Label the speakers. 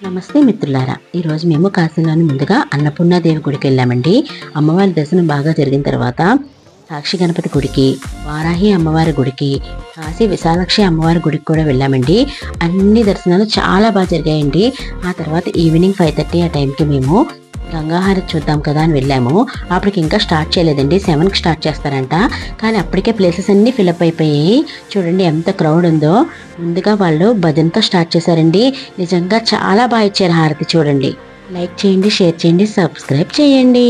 Speaker 1: నమస్తే మిత్రులారా, ఈరోజు మేము కాశీలోని ముందుగా అన్నపూర్ణాదేవి గుడికి వెళ్ళామండి. అమ్మవారి దర్శనం బాగా జరిగిన తర్వాత సాక్షి గణపతి గుడికి, వారాహి అమ్మవారి గుడికి, కాశీ విశాలాక్షి అమ్మవారి గుడికి కూడా వెళ్ళామండి. అన్ని దర్శనాలు చాలా బాగా జరిగాయండి. ఆ తర్వాత ఈవినింగ్ 5:30 ఆ టైంకి మేము గంగాహారతి చూద్దాం కదా అని వెళ్ళాము. అప్పటికి ఇంకా స్టార్ట్ చేయలేదండి, 7కి స్టార్ట్ చేస్తారంట. కానీ అప్పటికే ప్లేసెస్ అన్నీ ఫిల్అప్ అయిపోయాయి. చూడండి ఎంత క్రౌడ్ ఉందో. ముందుగా వాళ్ళు భజనతో స్టార్ట్ చేశారండి. నిజంగా చాలా బాగా ఇచ్చారు హారతి. చూడండి, లైక్ చేయండి, షేర్ చేయండి, సబ్స్క్రైబ్ చేయండి.